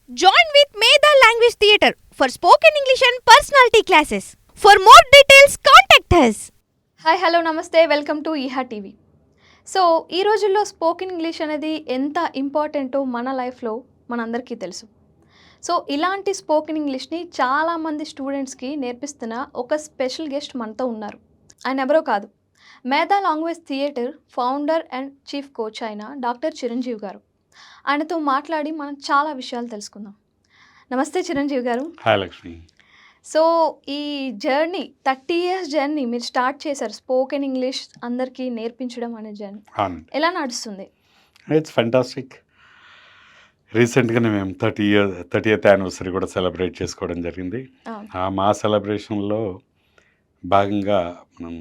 Join with Medha Language Theatre for spoken English and personality classes. For more details, contact us. Hi hello నమస్తే welcome to ఈహా TV. So ఈ రోజుల్లో spoken English అనేది ఎంత ఇంపార్టెంటో మన లైఫ్లో మనందరికీ తెలుసు. సో ఇలాంటి స్పోకెన్ ఇంగ్లీష్ని చాలామంది స్టూడెంట్స్కి నేర్పిస్తున్న ఒక స్పెషల్ గెస్ట్ మనతో ఉన్నారు. ఆయన ఎవరో కాదు, మేధా language theatre founder and chief coach అయిన డాక్టర్ చిరంజీవి గారు. ఆయనతో మాట్లాడి మనం చాలా విషయాలు తెలుసుకుందాం. నమస్తే చిరంజీవి గారు. హాయ్ లక్ష్మి. సో ఈ జర్నీ 30 ఇయర్స్ జర్నీ మీరు స్టార్ట్ చేశారు, స్పోకెన్ ఇంగ్లీష్ అందరికీ నేర్పించడం అనే జర్నీ ఎలా నడుస్తుంది? It's fantastic. రీసెంట్గానే మేము 30th యానివర్సరీ కూడా సెలబ్రేట్ చేసుకోవడం జరిగింది. మా సెలబ్రేషన్లో భాగంగా మనం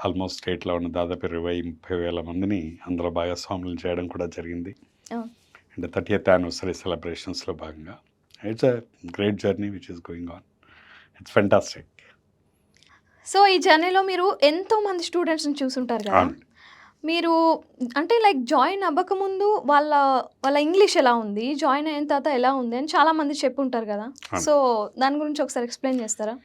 ఆల్మోస్ట్ స్టేట్లో ఉన్న దాదాపు 20-30 వేల మందిని అందులో భాగస్వాములు చేయడం కూడా జరిగింది. అండ్ 30th యానివర్సరీ సెలబ్రేషన్స్లో భాగంగా it's a great journey which is going on. It's fantastic. So ఈ జర్నీలో మీరు ఎంతో మంది స్టూడెంట్స్ని చూసుంటారు కదా, మీరు అంటే లైక్ జాయిన్ అవ్వకముందు వాళ్ళ ఇంగ్లీష్ ఎలా ఉంది, జాయిన్ అయిన తర్వాత ఎలా ఉంది అని చాలామంది చెప్పుంటారు కదా. సో దాని గురించి ఒకసారి ఎక్స్ప్లెయిన్ చేస్తారా?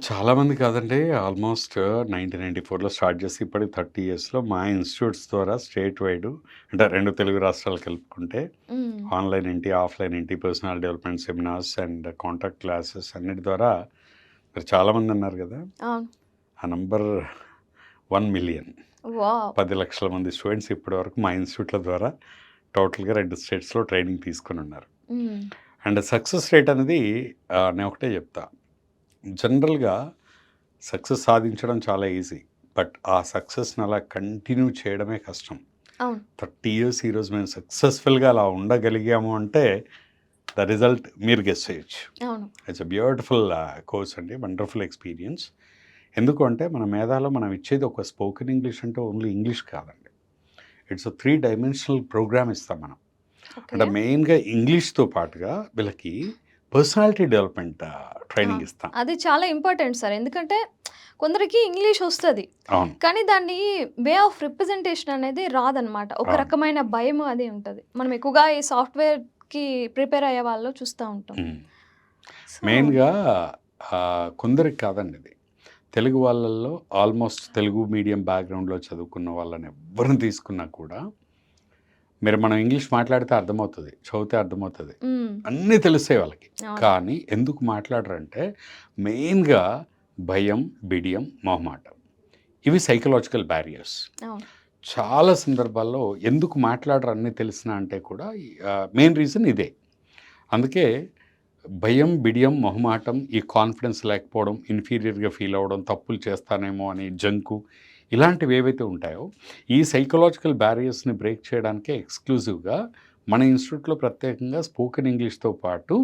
చాలామంది కాదండి, ఆల్మోస్ట్ 1994లో స్టార్ట్ చేసి ఇప్పటికి 30 ఇయర్స్లో మా ఇన్స్టిట్యూట్స్ ద్వారా స్టేట్ వైడ్ అంటే 2 తెలుగు రాష్ట్రాలు కలుపుకుంటే ఆన్లైన్ ఏంటి, ఆఫ్లైన్ ఏంటి, personal development seminars and contact classes అన్నిటి ద్వారా మీరు చాలామంది ఉన్నారు కదా. ఆ నంబర్ 1 మిలియన్, 10 లక్షల మంది స్టూడెంట్స్ ఇప్పటి వరకు మా ఇన్స్టిట్యూట్ల ద్వారా టోటల్గా 2 స్టేట్స్లో ట్రైనింగ్ తీసుకుని ఉన్నారు. అండ్ సక్సెస్ రేట్ అనేది నేను ఒకటే చెప్తా, జనరల్గా సక్సెస్ సాధించడం చాలా ఈజీ, బట్ ఆ సక్సెస్ని అలా కంటిన్యూ చేయడమే కష్టం. 30 ఇయర్స్ ఈరోజు మేము సక్సెస్ఫుల్గా అలా ఉండగలిగాము అంటే ద రిజల్ట్ మీరు గెస్ చేయొచ్చు. ఇట్స్ అ బ్యూటిఫుల్ కోర్స్ అండి, వండర్ఫుల్ ఎక్స్పీరియన్స్. ఎందుకు అంటే మన మేధాలో మనం ఇచ్చేది ఒక స్పోకెన్ ఇంగ్లీష్ అంటే ఓన్లీ ఇంగ్లీష్ కాదండి, ఇట్స్ 3 డైమెన్షనల్ ప్రోగ్రామ్ ఇస్తాం మనం. అంటే మెయిన్గా ఇంగ్లీష్తో పాటుగా వీళ్ళకి పర్సనాలిటీ డెవలప్మెంట్ ట్రైనింగ్ ఇస్తాం. అది చాలా ఇంపార్టెంట్ సార్, ఎందుకంటే కొందరికి ఇంగ్లీష్ వస్తుంది కానీ దాన్ని వే ఆఫ్ రిప్రజెంటేషన్ అనేది రాదనమాట. ఒక రకమైన భయం అది ఉంటుంది. మనం ఎక్కువగా ఈ సాఫ్ట్వేర్కి ప్రిపేర్ అయ్యే వాళ్ళు చూస్తూ ఉంటాం. మెయిన్గా కొందరికి కాదండి, ఇది తెలుగు వాళ్ళల్లో ఆల్మోస్ట్ తెలుగు మీడియం బ్యాక్గ్రౌండ్లో చదువుకున్న వాళ్ళని ఎవరిని తీసుకున్నా కూడా మీరు మనం ఇంగ్లీష్ మాట్లాడితే అర్థమవుతుంది, చదివితే అర్థమవుతుంది, అన్నీ తెలుస్తాయి వాళ్ళకి. కానీ ఎందుకు మాట్లాడరంటే మెయిన్గా భయం, బిడియం, మొహమాటం, ఇవి సైకలాజికల్ బ్యారియర్స్. చాలా సందర్భాల్లో ఎందుకు మాట్లాడరు అన్నీ తెలిసినా అంటే కూడా మెయిన్ రీజన్ ఇదే. అందుకే భయం, బిడియం, మొహమాటం, ఈ కాన్ఫిడెన్స్ లేకపోవడం, ఇన్ఫీరియర్గా ఫీల్ అవ్వడం, తప్పులు చేస్తానేమో అని జంకు, ఇలాంటివి ఏవైతే ఉంటాయో ఈ సైకలాజికల్ బ్యారియర్స్ని బ్రేక్ చేయడానికే ఎక్స్క్లూజివ్గా మన ఇన్స్టిట్యూట్లో ప్రత్యేకంగా స్పోకెన్ ఇంగ్లీష్తో పాటు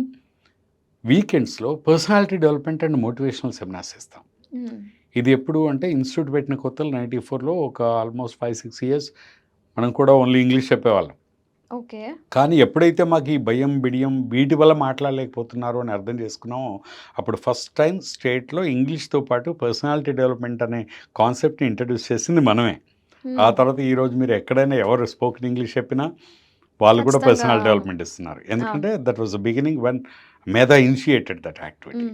వీకెండ్స్లో personality development and motivational seminars ఇస్తాం. ఇది ఎప్పుడు అంటే ఇన్స్టిట్యూట్ పెట్టిన కొత్తలో 94లో ఒక ఆల్మోస్ట్ 5-6 ఇయర్స్ మనం కూడా ఓన్లీ ఇంగ్లీష్ చెప్పేవాళ్ళం. కానీ ఎప్పుడైతే మాకు ఈ భయం, బిడియం వీటి వల్ల మాట్లాడలేకపోతున్నారు అని అర్థం చేసుకున్నామో అప్పుడు ఫస్ట్ టైం స్టేట్లో ఇంగ్లీష్తో పాటు పర్సనాలిటీ డెవలప్మెంట్ అనే కాన్సెప్ట్ని ఇంట్రడ్యూస్ చేసింది మనమే. ఆ తర్వాత ఈరోజు మీరు ఎక్కడైనా ఎవరు స్పోకెన్ ఇంగ్లీష్ చెప్పినా వాళ్ళు కూడా పర్సనల్ డెవలప్మెంట్ ఇస్తున్నారు. ఎందుకంటే that was the beginning one మేధా ఇనిషియేటెడ్ దట్ యాక్టివిటీ.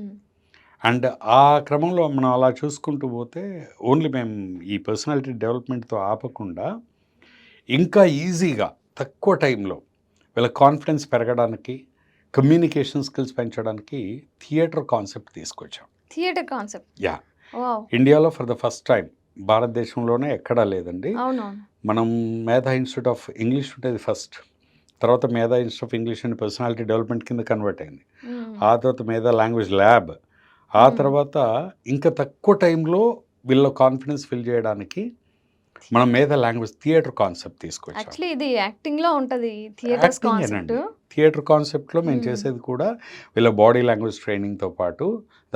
అండ్ ఆ క్రమంలో మనం అలా చూసుకుంటూ పోతే ఓన్లీ మేము ఈ పర్సనాలిటీ డెవలప్మెంట్తో ఆపకుండా ఇంకా ఈజీగా తక్కువ టైంలో వీళ్ళ కాన్ఫిడెన్స్ పెరగడానికి, కమ్యూనికేషన్ స్కిల్స్ పెంచడానికి థియేటర్ కాన్సెప్ట్ తీసుకొచ్చాం. థియేటర్ కాన్సెప్ట్ ఇండియాలో ఫర్ ద ఫస్ట్ టైం, భారతదేశంలోనే ఎక్కడా లేదండి. మనం మేధా ఇన్స్టిట్యూట్ ఆఫ్ ఇంగ్లీష్ ఉండేది ఫస్ట్, తర్వాత మేధా institute of English and personality development కింద కన్వర్ట్ అయింది. ఆ తర్వాత మేధా లాంగ్వేజ్ ల్యాబ్, ఆ తర్వాత ఇంకా తక్కువ టైంలో వీళ్ళ కాన్ఫిడెన్స్ ఫిల్ చేయడానికి మనం మేధా లాంగ్వేజ్ థియేటర్ కాన్సెప్ట్ తీసుకొచ్చాం. యాక్చువల్లీ ఇది యాక్టింగ్లో ఉంటుంది. థియేటర్ కాన్సెప్ట్లో మేము చేసేది కూడా వీళ్ళ బాడీ లాంగ్వేజ్ ట్రైనింగ్తో పాటు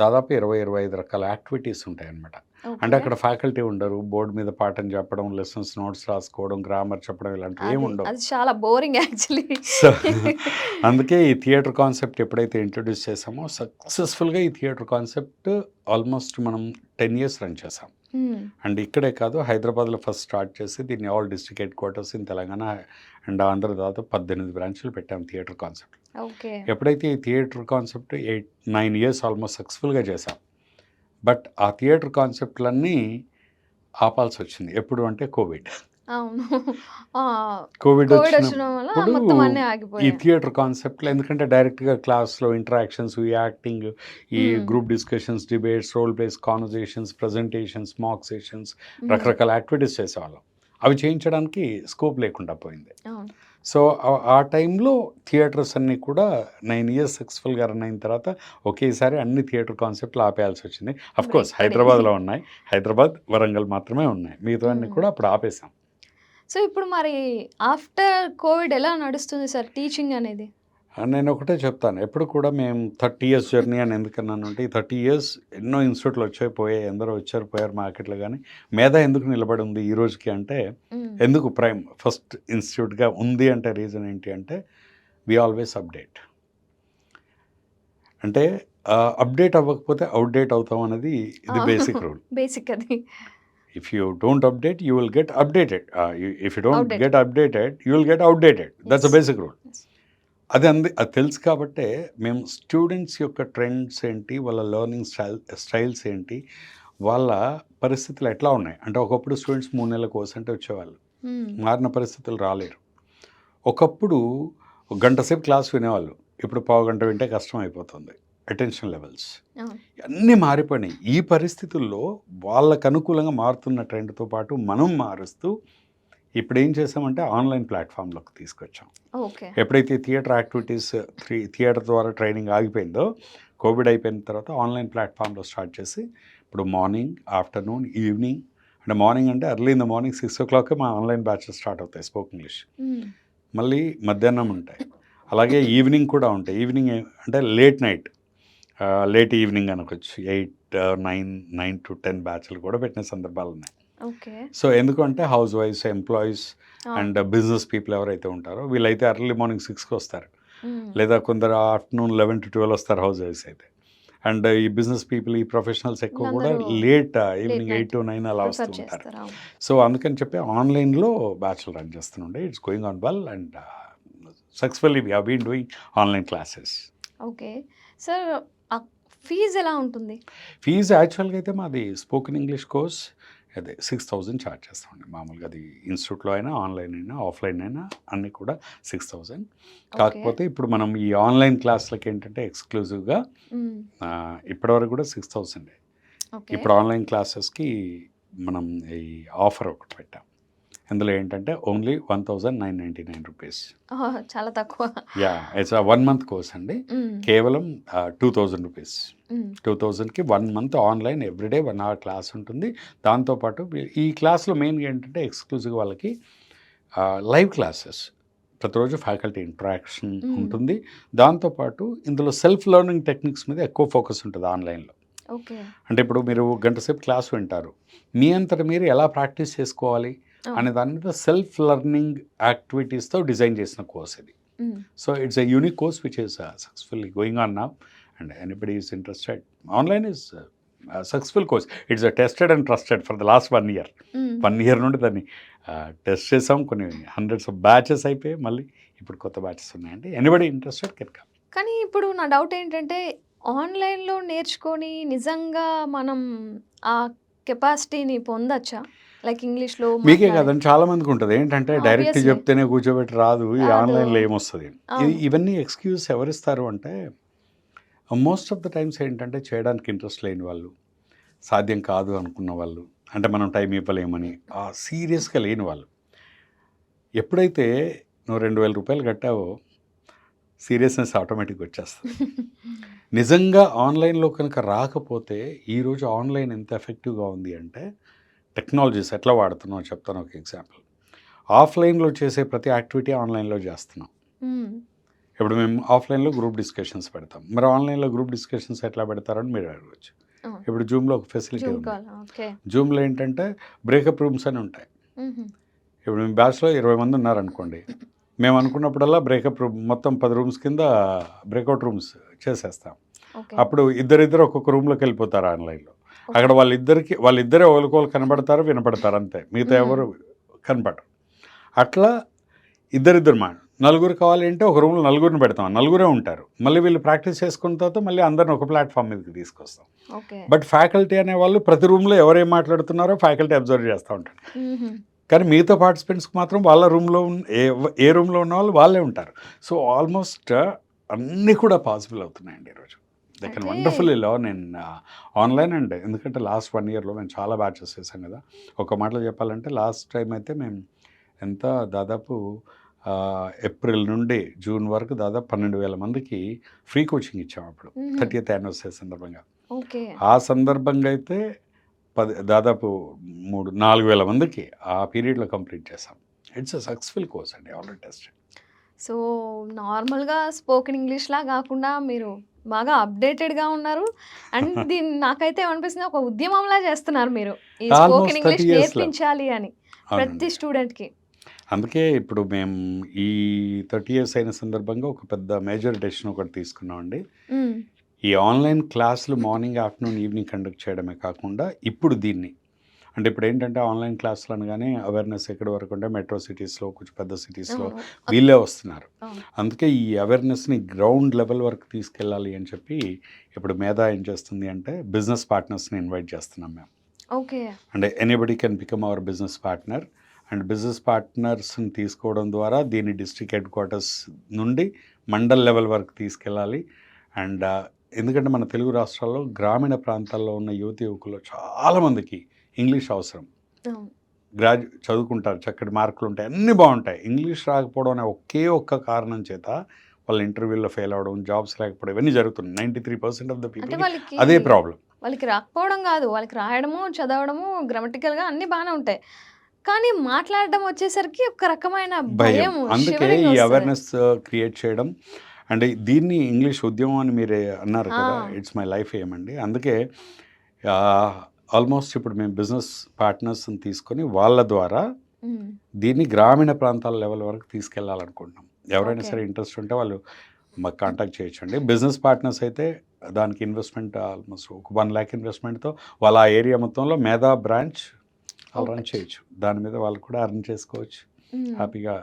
దాదాపు 20-25 రకాల యాక్టివిటీస్ ఉంటాయి అన్నమాట. అంటే అక్కడ ఫ్యాకల్టీ ఉండరు, బోర్డు మీద పాఠం చెప్పడం, లెసన్స్ నోట్స్ రాసుకోవడం, గ్రామర్ చెప్పడం ఇలాంటివి ఏమి ఉండవు. అది చాలా బోరింగ్ యాక్చువల్లీ. సో అందుకే ఈ థియేటర్ కాన్సెప్ట్ ఎప్పుడైతే ఇంట్రొడ్యూస్ చేసామో సక్సెస్ఫుల్గా ఈ థియేటర్ కాన్సెప్ట్ ఆల్మోస్ట్ మనం 10 years రన్ చేసాం. అండ్ ఇక్కడే కాదు, హైదరాబాద్లో ఫస్ట్ స్టార్ట్ చేసి దీన్ని all district head quarters in Telangana and Andhra దాదాపు 18 బ్రాంచ్లు పెట్టాం థియేటర్ కాన్సెప్ట్. ఓకే. ఎప్పుడైతే ఈ థియేటర్ కాన్సెప్ట్ 8-9 years ఆల్మోస్ట్ సక్సెస్ఫుల్గా చేసాం. బట్ ఆ థియేటర్ కాన్సెప్ట్లన్నీ ఆపాల్సి వచ్చింది. ఎప్పుడు అంటే కోవిడ్. అవును. కోవిడ్ వచ్చిన వల్ల మొత్తం అన్నీ ఈ ఆగిపోయాయి. థియేటర్ కాన్సెప్ట్లో ఎందుకంటే డైరెక్ట్గా క్లాస్లో ఇంటరాక్షన్స్, ఈ యాక్టింగ్, ఈ group discussions, debates, role plays, conversations, presentations, mock sessions, రకరకాల యాక్టివిటీస్ చేసేవాళ్ళం. అవి చేయించడానికి స్కోప్ లేకుండా పోయింది. అవును. సో ఆ టైంలో థియేటర్స్ అన్నీ కూడా 9 years సక్సెస్ఫుల్గా రన్ అయిన తర్వాత ఒకేసారి అన్ని థియేటర్ కాన్సెప్ట్లు ఆపేయాల్సి వచ్చింది. అఫ్కోర్స్ హైదరాబాద్లో ఉన్నాయి, హైదరాబాద్, వరంగల్ మాత్రమే ఉన్నాయి, మిగతా అన్నీ కూడా అప్పుడు ఆపేసాం. సో ఇప్పుడు మరి ఆఫ్టర్ కోవిడ్ ఎలా నడుస్తుంది సార్ టీచింగ్ అనేది? నేను ఒకటే చెప్తాను, ఎప్పుడు కూడా మేము 30 years జర్నీ అని ఎందుకన్నాను అంటే, ఈ 30 years ఎన్నో ఇన్స్టిట్యూట్లు వచ్చాయి పోయాయి, ఎందరో వచ్చారు పోయారు మార్కెట్లో, కానీ మేధా ఎందుకు నిలబడి ఉంది ఈ రోజుకి అంటే, ఎందుకు ప్రైమ్ ఫస్ట్ ఇన్స్టిట్యూట్గా ఉంది అంటే రీజన్ ఏంటి అంటే, వి ఆల్వేస్ అప్డేట్. అంటే అప్డేట్ అవ్వకపోతే అవుట్డేట్ అవుతాం అనేది ఇది బేసిక్ రూల్. బేసిక్ అది. If you don't update, you will get updated. If you don't Outdated. get updated, you will get outdated. That's a Yes. basic rule. Yes. అది తెలుసు కాబట్టే మేము స్టూడెంట్స్ యొక్క ట్రెండ్స్ ఏంటి, వాళ్ళ లెర్నింగ్ స్టైల్స్ ఏంటి, వాళ్ళ పరిస్థితులు ఎట్లా ఉన్నాయి అంటే, ఒకప్పుడు స్టూడెంట్స్ 3 నెలల కోర్స్ అంటే వచ్చేవాళ్ళు, మారిన పరిస్థితులు రాలేరు. ఒకప్పుడు ఒక గంట సేపు క్లాస్ వినేవాళ్ళు, ఇప్పుడు పావు గంట వింటే కష్టం అయిపోతుంది. అటెన్షన్ లెవెల్స్ అన్నీ మారిపోయినాయి. ఈ పరిస్థితుల్లో వాళ్ళకు అనుకూలంగా మారుతున్న ట్రెండ్తో పాటు మనం మారుస్తూ ఇప్పుడు ఏం చేసామంటే ఆన్లైన్ ప్లాట్ఫామ్లోకి తీసుకొచ్చాం. ఓకే. ఎప్పుడైతే థియేటర్ యాక్టివిటీస్ థియేటర్ ద్వారా ట్రైనింగ్ ఆగిపోయిందో, కోవిడ్ అయిపోయిన తర్వాత ఆన్లైన్ ప్లాట్ఫామ్లో స్టార్ట్ చేసి ఇప్పుడు మార్నింగ్, ఆఫ్టర్నూన్, ఈవినింగ్, అంటే మార్నింగ్ అంటే early in the morning 6 o'clock మా ఆన్లైన్ బ్యాచెస్ స్టార్ట్ అవుతాయి స్పోకెన్ ఇంగ్లీష్. మళ్ళీ మధ్యాహ్నం ఉంటాయి, అలాగే ఈవినింగ్ కూడా ఉంటాయి. ఈవినింగ్ అంటే లేట్ ఈవినింగ్ అనుకోవచ్చు, 8, 9 to 10 బ్యాచ్లు కూడా పెట్టిన సందర్భాలు ఉన్నాయి. ఓకే. సో ఎందుకంటే హౌస్ వైఫ్స్, ఎంప్లాయీస్ అండ్ బిజినెస్ పీపుల్ ఎవరైతే ఉంటారో వీళ్ళైతే ఎర్లీ మార్నింగ్ 6కి వస్తారు, లేదా కొందరు ఆఫ్టర్నూన్ 11 to 12 వస్తారు హౌస్ వైఫ్స్ అయితే. అండ్ ఈ బిజినెస్ పీపుల్, ఈ ప్రొఫెషనల్స్ ఎక్కువ కూడా లేట్ ఈవినింగ్ 8 to 9 అలా వస్తూ ఉంటారు. సో అందుకని చెప్పి ఆన్లైన్లో బ్యాచ్లు రన్ చేస్తుండే. It's going on well and successfully we have been doing online classes. Okay sir, fee ఎలా ఉంటుంది? ఫీజు యాక్చువల్గా అయితే మాది స్పోకెన్ ఇంగ్లీష్ కోర్స్ అదే 6,000 ఛార్జ్ చేస్తామండి. మామూలుగా అది ఇన్స్టిట్యూట్లో అయినా, ఆన్లైన్ అయినా, ఆఫ్లైన్ అయినా అన్నీ కూడా 6,000. కాకపోతే ఇప్పుడు మనం ఈ ఆన్లైన్ క్లాసులకి ఏంటంటే ఎక్స్క్లూజివ్గా ఇప్పటివరకు కూడా 6,000. ఇప్పుడు ఆన్లైన్ క్లాసెస్కి మనం ఈ ఆఫర్ ఒకటి పెట్టాం. ఇందులో ఏంటంటే ఓన్లీ 1,999 రూపీస్. చాలా తక్కువ. యా, ఇట్స్ 1 month కోర్స్ అండి. కేవలం 2,000 రూపీస్. 2,000కి 1 month online everyday 1 hour class ఉంటుంది. దాంతోపాటు ఈ క్లాస్లో మెయిన్గా ఏంటంటే ఎక్స్క్లూజివ్ వాళ్ళకి లైవ్ క్లాసెస్, ప్రతిరోజు ఫ్యాకల్టీ ఇంటరాక్షన్ ఉంటుంది. దాంతోపాటు ఇందులో సెల్ఫ్ లెర్నింగ్ టెక్నిక్స్ మీద ఎక్కువ ఫోకస్ ఉంటుంది ఆన్లైన్లో. అంటే ఇప్పుడు మీరు గంట సేపు క్లాస్ వింటారు, మీ అంతటా మీరు ఎలా ప్రాక్టీస్ చేసుకోవాలి అనే దాని మీద సెల్ఫ్ లెర్నింగ్ యాక్టివిటీస్తో డిజైన్ చేసిన కోర్స్ ఇది. So it's a unique course which is successfully going on now and anybody is interested. Online is successful course. It's tested and trusted for the last 1 year. 1 year నుండి దాన్ని test చేసాం. కొన్ని hundreds of batches అయిపోయి మళ్ళీ ఇప్పుడు కొత్త batches ఉన్నాయండి. Anybody interested can come. కానీ ఇప్పుడు నా డౌట్ ఏంటంటే, ఆన్లైన్లో నేర్చుకొని నిజంగా మనం ఆ కెపాసిటీని పొందొచ్చా? లైక్ ఇంగ్లీష్లో మీకే కాదండి, చాలా మందికి ఉంటుంది ఏంటంటే డైరెక్ట్ చెప్తేనే కూర్చోబెట్టి రాదు, ఈ ఆన్లైన్లో ఏమొస్తుంది. ఇవన్నీ ఎక్స్క్యూజ్ ఎవరిస్తారు అంటే, మోస్ట్ ఆఫ్ ద టైమ్స్ ఏంటంటే చేయడానికి ఇంట్రెస్ట్ లేని వాళ్ళు, సాధ్యం కాదు అనుకున్న వాళ్ళు, అంటే మనం టైం ఇవ్వలేమని సీరియస్గా లేని వాళ్ళు. ఎప్పుడైతే నువ్వు 2,000 రూపాయలు కట్టావో సీరియస్నెస్ ఆటోమేటిక్గా వచ్చేస్తుంది. నిజంగా ఆన్లైన్లో కనుక రాకపోతే, ఈరోజు ఆన్లైన్ ఎంత ఎఫెక్టివ్గా ఉంది అంటే, టెక్నాలజీస్ ఎట్లా వాడుతున్నావు చెప్తాను ఒక ఎగ్జాంపుల్. ఆఫ్లైన్లో చేసే ప్రతి యాక్టివిటీ ఆన్లైన్లో చేస్తున్నాం. ఇప్పుడు మేము ఆఫ్లైన్లో గ్రూప్ డిస్కషన్స్ పెడతాం, మరి ఆన్లైన్లో గ్రూప్ డిస్కషన్స్ ఎట్లా పెడతారని మీరు అడగవచ్చు. ఇప్పుడు జూమ్లో ఒక ఫెసిలిటీ జూమ్ ఉంది. కాల్. ఓకే. జూమ్లో ఏంటంటే బ్రేకప్ రూమ్స్ అని ఉంటాయి. హుహు. ఇప్పుడు మీ బ్యాచ్లో 20 మంది ఉన్నారనుకోండి, మేము అనుకున్నప్పుడల్లా బ్రేకప్ రూమ్ మొత్తం 10 రూమ్స్ కింద బ్రేకౌట్ రూమ్స్ చేసేస్తాం. ఓకే. అప్పుడు ఇద్దరిద్దరు ఒక్కొక్క రూమ్లోకి వెళ్ళిపోతారు ఆన్లైన్లో. ఓకే. అక్కడ వాళ్ళిద్దరే ఒకరికొకరు కనబడతారు, వినపడతారు అంతే. మిగతా ఎవరు కనపడరు. అట్లా ఇద్దరిద్దరు నలుగురు కావాలి అంటే ఒక రూమ్లో నలుగురిని పెడతాం, నలుగురే ఉంటారు. మళ్ళీ వీళ్ళు ప్రాక్టీస్ చేసుకున్న తర్వాత మళ్ళీ అందరిని ఒక ప్లాట్ఫామ్ మీదకి తీసుకొస్తాం. ఓకే. బట్ ఫ్యాకల్టీ అనేవాళ్ళు ప్రతి రూమ్లో ఎవరేం మాట్లాడుతున్నారో ఫ్యాకల్టీ అబ్జర్వ్ చేస్తూ ఉంటారు. హుహు. కానీ మిగతా పార్టిసిపెంట్స్కి మాత్రం వాళ్ళ రూమ్లో ఏ రూమ్లో ఉన్న వాళ్ళు వాళ్ళే ఉంటారు. సో ఆల్మోస్ట్ అన్నీ కూడా పాసిబుల్ అవుతున్నాయండి ఈరోజు. దే కెన్ అయితే wonderfully learn in online. And ఎందుకంటే లాస్ట్ 1 ఇయర్లో మేము చాలా బ్యాచెస్ చేసాం కదా. ఒక మాటలో చెప్పాలంటే లాస్ట్ టైం అయితే మేము దాదాపు ఏప్రిల్ నుండి జూన్ వరకు దాదాపు 12,000 మందికి ఫ్రీ కోచింగ్ ఇచ్చాం అప్పుడు హుహు. 30th యానివర్సరీ సందర్భంగా. ఓకే. ఆ సందర్భంగా అయితే దాదాపు 4,000 మందికి ఆ పీరియడ్లో కంప్లీట్ చేసాం. ఇట్స్ అ సక్సెస్ఫుల్ కోర్స్ అండి, ఆల్రెడీ టెస్టెడ్. సో, నార్మల్‌గా స్పోకెన్ ఇంగ్లీష్‌లా గాకుండా మీరు బాగా అప్‌డేటెడ్‌గా ఉన్నారు. అండ్ దీన్ని నాకైతే ఏమనిపిస్తుంది, ఒక ఉద్యమంలా చేస్తున్నారు మీరు. ఈ ఆల్మోస్ట్ స్పోకెన్ 30 ఇంగ్లీష్ ఇయర్స్‌లో. నేర్పించాలి అని ప్రతి అవునండి. స్టూడెంట్‌కి. అందుకే ఇప్పుడు మేము ఈ 30 ఇయర్స్ అయిన సందర్భంగా ఒక పెద్ద మేజర్ డెసిషన్ ఒకటి తీసుకున్నామండి. హ్మ్. ఈ ఆన్లైన్ క్లాసులు మార్నింగ్, ఆఫ్టర్నూన్, ఈవినింగ్ కండక్ట్ చేయడమే కాకుండా ఇప్పుడు దీన్ని అంటే ఇప్పుడు ఏంటంటే ఆన్లైన్ క్లాసులు అనగానే అవేర్నెస్ ఎక్కడి వరకు అంటే మెట్రో సిటీస్లో, కొంచెం పెద్ద సిటీస్లో అవును. వీళ్ళే వస్తున్నారు. అవును. అందుకే ఈ అవేర్నెస్ని గ్రౌండ్ లెవెల్ వరకు తీసుకెళ్ళాలి అని చెప్పి ఇప్పుడు మేధా ఏం చేస్తుంది అంటే బిజినెస్ పార్ట్నర్స్ని ఇన్వైట్ చేస్తున్నాం మేము. ఓకే. అంటే anybody can become our business partner. And business పార్ట్నర్స్ని తీసుకోవడం ద్వారా దీన్ని డిస్ట్రిక్ట్ హెడ్ క్వార్టర్స్ నుండి మండల్ లెవెల్ వరకు తీసుకెళ్ళాలి. అండ్ ఎందుకంటే మన తెలుగు రాష్ట్రాల్లో గ్రామీణ ప్రాంతాల్లో ఉన్న యువతి యువకులు చాలామందికి ఇంగ్లీష్ అవసరం. అవును. చదువుకుంటారు, చక్కటి మార్కులు ఉంటాయి, అన్నీ బాగుంటాయి. ఇంగ్లీష్ రాకపోవడం అనే ఒక్క కారణం చేత వాళ్ళు ఇంటర్వ్యూలో ఫెయిల్ అవ్వడం, జాబ్స్ లేకపోవడం ఇవన్నీ జరుగుతున్నాయి. 93% ఆఫ్ ద అంటే పీపుల్ అదే ప్రాబ్లం. వాళ్ళకి రాకపోవడం కాదు, వాళ్ళకి రాయడము, చదవడము, గ్రామటికల్‌గా అన్నీ బాగానే ఉంటాయి. కానీ మాట్లాడడం వచ్చేసరికి ఒక రకమైన భయం. భయం, అందుకే షివరింగ్ ఈ వస్తది. అవేర్నెస్ క్రియేట్ చేయడం. అంటే దీన్ని ఇంగ్లీష్ ఉద్యమం అని మీరే అన్నారు ఆ! కదా, ఇట్స్ మై లైఫ్ ఏమండి. అందుకే ఆల్మోస్ట్ ఇప్పుడు మేము బిజినెస్ పార్ట్నర్స్ని తీసుకొని వాళ్ళ ద్వారా హ్మ్. దీన్ని గ్రామీణ ప్రాంతాల లెవెల్ వరకు తీసుకెళ్ళాలనుకుంటున్నాం. ఎవరైనా ఓకే. సరే ఇంట్రెస్ట్ ఉంటే వాళ్ళు మాకు కాంటాక్ట్ చేయొచ్చండి. బిజినెస్ పార్ట్నర్స్ అయితే దానికి ఇన్వెస్ట్మెంట్ ఆల్మోస్ట్ ఒక 1 lakh ఇన్వెస్ట్మెంట్తో వాళ్ళ ఆ ఏరియా మొత్తంలో మేధా బ్రాంచ్ వాళ్ళు రన్ ఓకే. చేయొచ్చు. దాని మీద వాళ్ళు కూడా అర్న్ చేసుకోవచ్చు హ్మ్. హ్యాపీగా.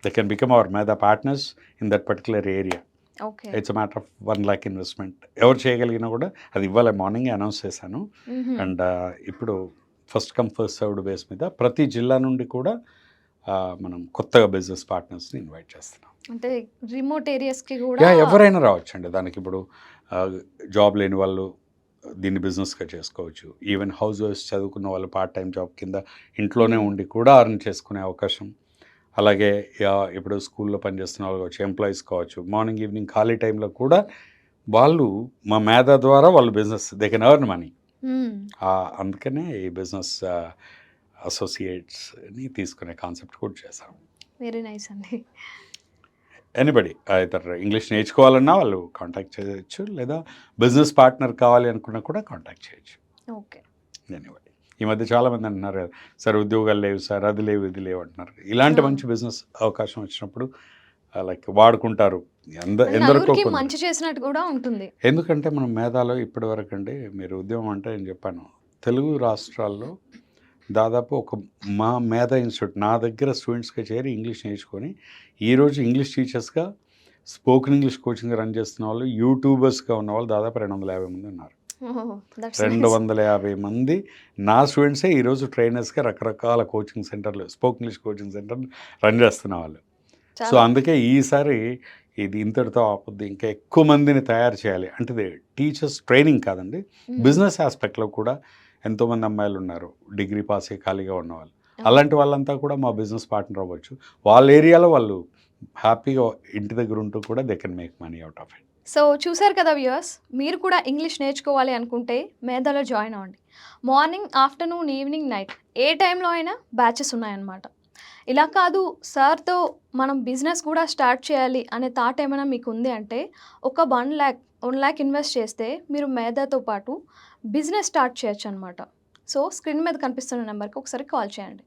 దే కెన్ బికమ్ అవర్ మేధా partners in that particular area. Okay. It's a matter of 1 lakh investment. ఎవరు చేయగలిగినా కూడా అది ఇవ్వాలి. మార్నింగే అనౌన్స్ చేశాను. హుహు. అండ్ ఇప్పుడు first come first served base మీద ప్రతి జిల్లా నుండి కూడా మనం కొత్తగా బిజినెస్ పార్ట్నర్స్ని ఇన్వైట్ చేస్తున్నాం. అంటే రిమోట్ ఏరియాస్‌కి కూడా ఎవరైనా రావచ్చండి. దానికి ఇప్పుడు జాబ్ లేని వాళ్ళు దీన్ని బిజినెస్గా చేసుకోవచ్చు. ఈవెన్ హౌస్ వైఫ్స్ చదువుకున్న వాళ్ళు పార్ట్ టైం జాబ్ కింద ఇంట్లోనే ఉండి కూడా అర్న్ చేసుకునే అవకాశం. అలాగే ఇప్పుడు స్కూల్లో పనిచేస్తున్న వాళ్ళు కావచ్చు, ఎంప్లాయీస్ కావచ్చు, మార్నింగ్ ఈవినింగ్ ఖాళీ టైంలో కూడా వాళ్ళు మా మేధా ద్వారా వాళ్ళు business they can earn money. హ్మ్. అందుకనే ఈ బిజినెస్ అసోసియేట్స్ని తీసుకునే కాన్సెప్ట్ కూడా చేశాం. వెరీ నైస్ అండి. ఎనీబడి ఇతర ఇంగ్లీష్ నేర్చుకోవాలన్నా వాళ్ళు కాంటాక్ట్ చేయొచ్చు, లేదా బిజినెస్ పార్ట్నర్ కావాలి అనుకున్నా కూడా కాంటాక్ట్ చేయొచ్చు. ఓకే. ఎనీబడి. ఈ మధ్య చాలామంది అంటున్నారు కదా, సార్ ఉద్యోగాలు లేవు సార్, అది లేవు ఇది లేవు అంటున్నారు. ఇలాంటి ఆ! మంచి బిజినెస్ అవకాశం వచ్చినప్పుడు లైక్ వాడుకుంటారు అది ఎందరికో నలుగురికి కొందరు. మంచి చేసినట్టు కూడా ఉంటుంది. ఎందుకంటే మనం మేధాలో ఇప్పటివరకు అండి, మీరు ఉద్యమం అంటే నేను చెప్పాను, తెలుగు రాష్ట్రాల్లో దాదాపు మా మేధా ఇన్స్టిట్యూట్ నా దగ్గర స్టూడెంట్స్గా చేరి ఇంగ్లీష్ నేర్చుకొని ఈరోజు ఇంగ్లీష్ టీచర్స్గా స్పోకెన్ ఇంగ్లీష్ కోచింగ్ రన్ చేస్తున్న వాళ్ళు, యూట్యూబర్స్గా ఉన్న వాళ్ళు దాదాపు 250 మంది ఉన్నారు. ఓహ్! That's nice. 250 మంది నా స్టూడెంట్సే ఈరోజు ట్రైనర్స్గా రకరకాల కోచింగ్ సెంటర్లు, స్పోకెన్ ఇంగ్లీష్ కోచింగ్ సెంటర్లు రన్ చేస్తున్న వాళ్ళు. సో చాలా అందుకే ఈసారి ఇది ఇంతటితో ఆపొద్దు, ఇంకా ఎక్కువ మందిని తయారు చేయాలి. అంటే ఇది టీచర్స్ ట్రైనింగ్ కాదండి, బిజినెస్ ఆస్పెక్ట్లో కూడా ఎంతోమంది అమ్మాయిలు ఉన్నారు డిగ్రీ పాస్ అయ్యి ఖాళీగా ఉన్నవాళ్ళు. అలాంటి వాళ్ళంతా కూడా మా బిజినెస్ పార్ట్నర్ అవ్వచ్చు. వాళ్ళ ఏరియాలో వాళ్ళు హ్యాపీగా ఇంటి దగ్గర ఉంటూ కూడా they can make money out of it. So చూసారు కదా వ్యూయర్స్, మీరు కూడా ఇంగ్లీష్ నేర్చుకోవాలి అనుకుంటే మేధాలో జాయిన్ అవ్వండి. మార్నింగ్, ఆఫ్టర్నూన్, ఈవినింగ్, నైట్ ఏ టైంలో అయినా బ్యాచెస్ ఉన్నాయన్నమాట. ఇలా కాదు సార్తో మనం బిజినెస్ కూడా స్టార్ట్ చేయాలి అనే థాట్ ఏమైనా మీకు ఉంది అంటే ఒక 1 lakh ఇన్వెస్ట్ చేస్తే మీరు మేధాతో పాటు బిజినెస్ స్టార్ట్ చేయొచ్చు అనమాట. సో స్క్రీన్ మీద కనిపిస్తున్న నెంబర్కి ఒకసారి కాల్ చేయండి.